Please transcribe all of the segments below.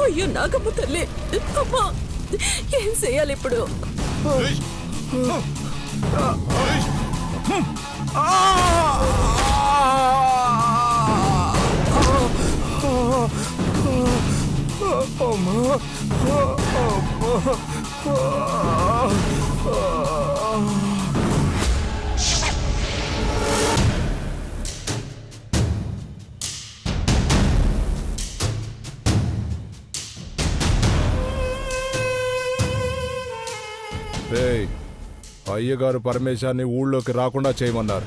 అయ్యో నాగమ్మ తల్లి, అమ్మా ఏం చేయాలి ఇప్పుడు? అయ్యగారు పరమేశాన్ని ఊళ్ళోకి రాకుండా చేయమన్నారు.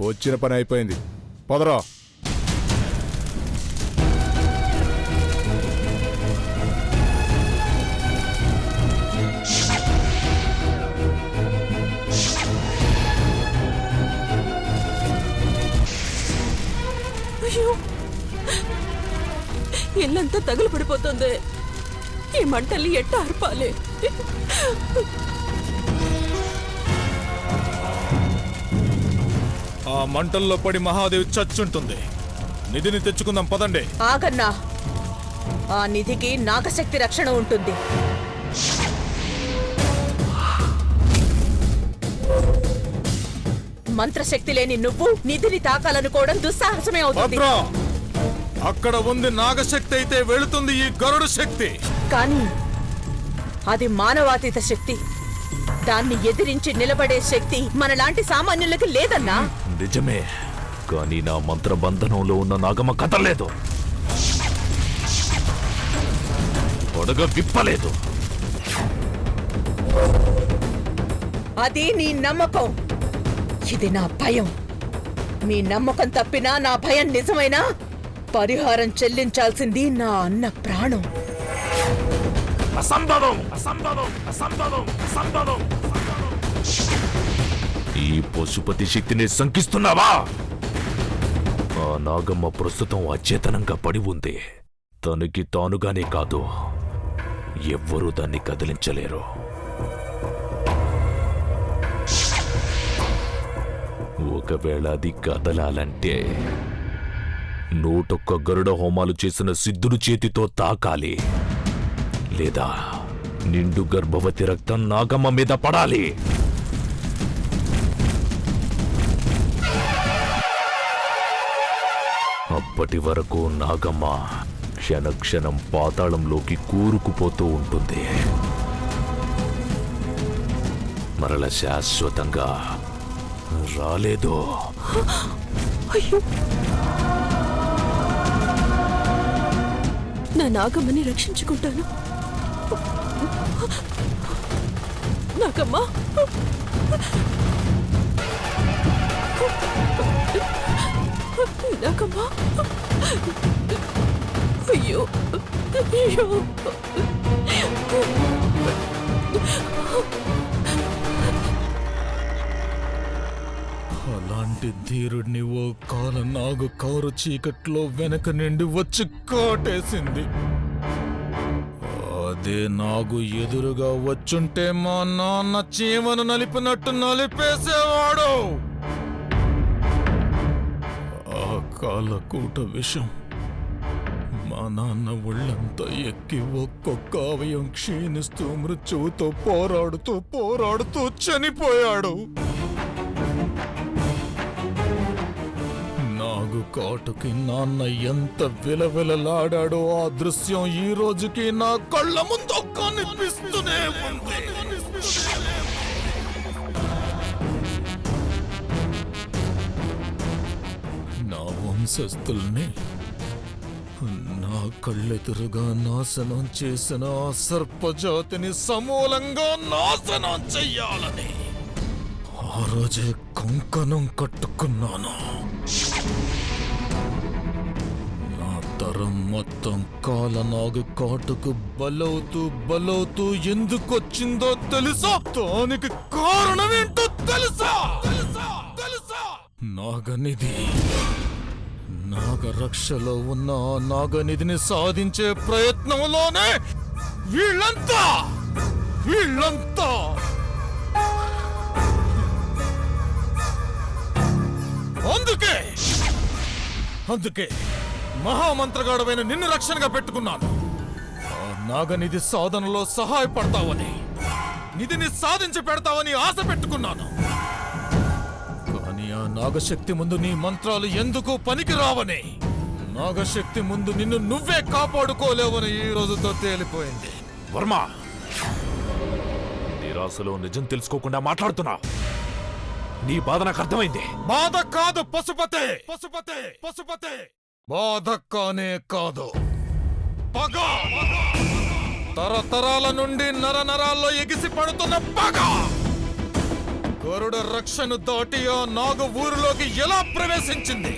వచ్చిన పని అయిపోయింది, పదరా. అయ్యో ఇల్లంతా తగులు పడిపోతుంది. ఈ మంటల్ని ఎట్ట ఆర్పాలి? ఆ మంటల్లో పడి మహాదేవి చచ్చుంటుంది. నిధిని తెచ్చుకుందాం, పదండి. ఆగన్నా, ఆ నిధికి నాగశక్తి రక్షణ ఉంటుంది. మంత్రశక్తి లేని నువ్వు నిధిని తాకాలనుకోవడం దుస్సాహసమే అవుతుంది. అక్కడ ఉంది నాగశక్తి అయితే వెళుతుంది ఈ గరుడ శక్తి. కానీ అది మానవాతీత శక్తి. దాన్ని ఎదిరించి నిలబడే శక్తి మనలాంటి సామాన్యులకి లేదన్నా. నిజమే, కానీ నా మంత్రబంధనంలో ఉన్న నాగమ్మ కదలలేదు, పొడగ విప్పలేదు. అది నీ నమ్మకం, ఇది నా భయం. మీ నమ్మకం తప్పినా నా భయం నిజమైనా పరిహారం చెల్లించాల్సింది నా అన్న ప్రాణం. అసంభవం, అసంభవం, అసంభవం, అసంభవం. ఈ పశుపతి శక్తిని శంకిస్తున్నావా? ఆ నాగమ్మ ప్రస్తుతం అచేతనంగా పడి ఉంది. తనకి తానుగానే కాదు, ఎవ్వరూ దాన్ని కదిలించలేరు. ఒకవేళ అది కదలాలంటే 101 గరుడ హోమాలు చేసిన సిద్ధుడు చేతితో తాకాలి, లేదా నిండు గర్భవతి రక్తం నాగమ్మ మీద పడాలి. అప్పటి వరకు నాగమ్మ క్షణక్షణం పాతాళంలోకి కూరుకుపోతూ ఉంటుంది. మరల శాశ్వతంగా రాలేదు. అయ్యో, నా నాగమ్మని రక్షించుకుంటాను. నాగమ్మ, నాగమ్మ, అయ్యో అయ్యో. అలాంటి ధీరుడిని ఓ కాల నాగు కౌరు చీకట్లో వెనక నుండి వచ్చి కాటేసింది. అదే నాగు ఎదురుగా వచ్చుంటే మా నాన్న చీమను నలిపినట్టు నలిపేసేవాడు. ఆ కాలకూట విషం మా నాన్న ఒళ్ళంతా ఎక్కి ఒక్కొక్క అవయం క్షీణిస్తూ మృత్యువుతో పోరాడుతూ పోరాడుతూ చనిపోయాడు. నాగు కాటుకి నాన్న ఎంత విలవిలలాడాడో ఆ దృశ్యం ఈ రోజుకి నా కళ్ళ ముందు కనిపిస్తూనే ఉంది. నా వంశస్థుల్ని నా కళ్ళెదురుగా నాశనం చేసిన ఆ సర్పజాతిని సమూలంగా నాశనం చెయ్యాలని ఆ రోజే కంకణం కట్టుకున్నాను. నా తరం మొత్తం కాలనాగు కాటుకు బలవుతూ ఎందుకొచ్చిందో తెలుసా? దానికి కారణమేంటో తెలుసా? నాగనిధి. నాగరక్షలో ఉన్న ఆ నాగనిధిని సాధించే ప్రయత్నంలోనే వీళ్ళంతా అందుకే మహామంత్రగాడవైన నిన్ను రక్షణగా పెట్టుకున్నాను. ఆ నాగనిధి సాధనలో సహాయపడతావని, నిధిని సాధించి పెడతావని ఆశ పెట్టుకున్నాను. కానీ ఆ నాగశక్తి ముందు నీ మంత్రాలు ఎందుకు పనికి రావని, నాగశక్తి ముందు నిన్ను నువ్వే కాపాడుకోలేవని ఈ రోజుతో తేలిపోయింది. వర్మ, నిరాశలో నిజం తెలుసుకోకుండా మాట్లాడుతున్నా. నీ బాధ నాకు అర్థమైంది. బాధ కాదు పశుపతే, పశుపతే, పశుపతే. బాధ కానే కాదు, పగ. తరతరాల నుండి నరనరాల్లో ఎగిసి పడుతున్న పగ. గరుడ రక్షను దాటి ఆ నాగు ఊరిలోకి ఎలా ప్రవేశించింది?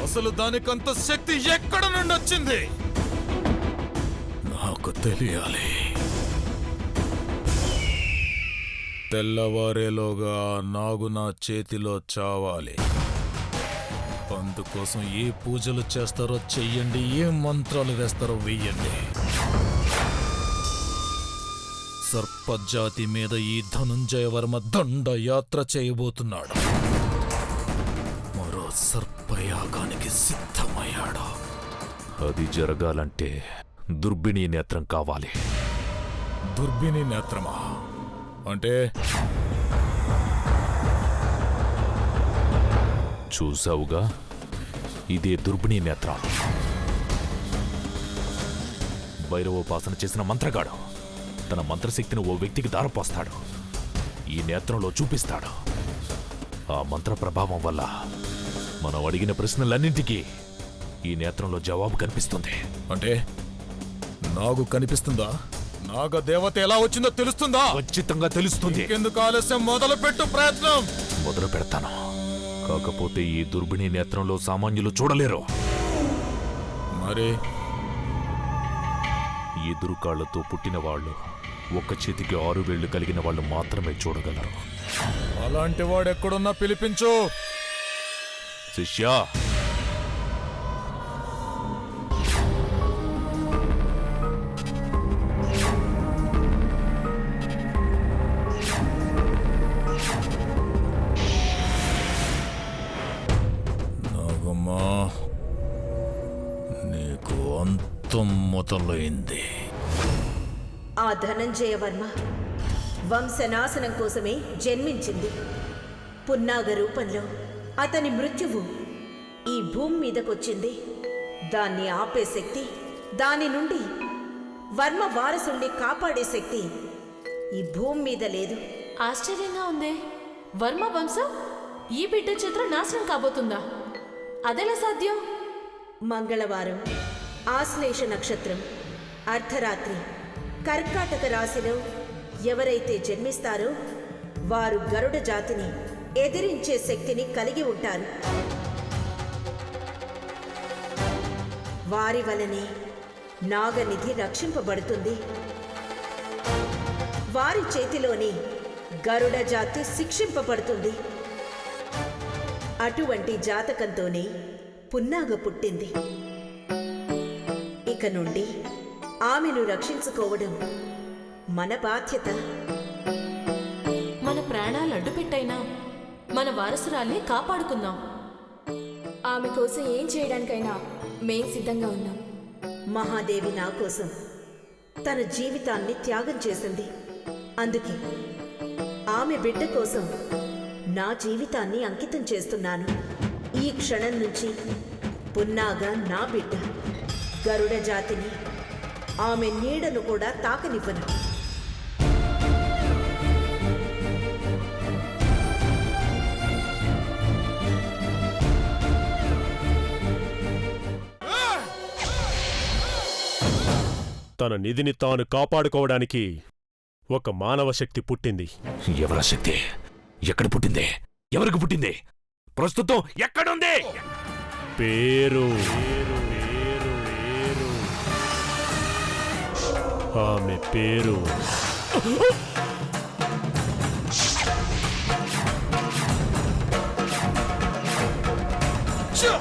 అసలు దానికంత శక్తి ఎక్కడ నుండి వచ్చింది? నాకు తెలియాలి. తెల్లవారేలోగా నాగు నా చేతిలో చావాలి. అందుకోసం ఏ పూజలు చేస్తారో చెయ్యండి, ఏ మంత్రాలు వేస్తారో వెయ్యండి. సర్పజాతి మీద ఈ ధనుంజయవర్మ దండయాత్ర చేయబోతున్నాడు. మరో సర్పయాగానికి సిద్ధమయ్యాడు. అది జరగాలంటే దుర్బిణీ నేత్రం కావాలి. దుర్బిణి నేత్రమా అంటే? చూసావుగా, ఇదే దుర్బిణీ నేత్రం. భైరవోపాసన చేసిన మంత్రగాడు తన మంత్రశక్తిని ఓ వ్యక్తికి దారపోస్తాడు. ఈ నేత్రంలో చూపిస్తాడు. ఆ మంత్ర ప్రభావం వల్ల మనం అడిగిన ప్రశ్నలన్నింటికీ ఈ నేత్రంలో జవాబు కనిపిస్తుంది. అంటే నాగు కనిపిస్తుందా? నాగ దేవత ఎలా వచ్చిందో తెలుస్తుందా? ఖచ్చితంగా తెలుస్తుంది. ఎందుకు ఆలస్యం? మొదలు పెట్టు ప్రయత్నం. మొదలు పెడతాను. కాకపోతే ఈ దుర్బిణీ నేత్రంలో సామాన్యులు చూడలేరు. మరి ఎదురు కాళ్లతో పుట్టిన వాళ్ళు, ఒక్క చేతికి 6 వేళ్లు కలిగిన వాళ్ళు మాత్రమే చూడగలరు. అలాంటి వాడెక్కడున్నా పిలిపించు. శిష్యా, నాగమ్మా, నీకు అంతం మొదలైంది. ఆ ధనంజయవర్మ వంశనాశనం కోసమే జన్మించింది. పున్నాగ రూపంలో అతని మృత్యువు ఈ భూమి మీదకొచ్చింది. దాన్ని ఆపే శక్తి, దాని నుండి వర్మ వారసుణ్ణి కాపాడే శక్తి ఈ భూమి మీద లేదు. ఆశ్చర్యంగా ఉందే. వర్మ వంశం ఈ బిడ్డ చేత నాశనం కాబోతుందా? అదెలా సాధ్యం? మంగళవారం ఆశ్లేష నక్షత్రం అర్ధరాత్రి కర్కాటక రాశిలో ఎవరైతే జన్మిస్తారో వారు గరుడ జాతిని ఎదిరించే శక్తిని కలిగి ఉంటారు. వారి వలనే నాగనిధి రక్షింపబడుతుంది. వారి చేతిలోని గరుడ జాతి శిక్షింపబడుతుంది. అటువంటి జాతకంతోనే పున్నాగ పుట్టింది. ఇక నుండి ఆమెను రక్షించుకోవడం మన బాధ్యత. మన ప్రాణాలు అడ్డుపెట్టైనా మన వారసురాల్ని కాపాడుకుందాం. ఆమె కోసం ఏం చేయడానికైనా మేం సిద్ధంగా ఉన్నాం. మహాదేవి నా కోసం తన జీవితాన్ని త్యాగం చేసింది. అందుకే ఆమె బిడ్డ కోసం నా జీవితాన్ని అంకితం చేస్తున్నాను. ఈ క్షణం నుంచి పున్నాగ నా బిడ్డ. గరుడ జాతిని, ఆమె నీడను కూడా తాకనివ్వను. తన నిధిని తాను కాపాడుకోవడానికి ఒక మానవ శక్తి పుట్టింది. ఎవరా శక్తి? ఎక్కడ పుట్టింది? ఎవరికి పుట్టింది? ప్రస్తుతం ఎక్కడుంది? పేరు ఆమె పేరు ఛ!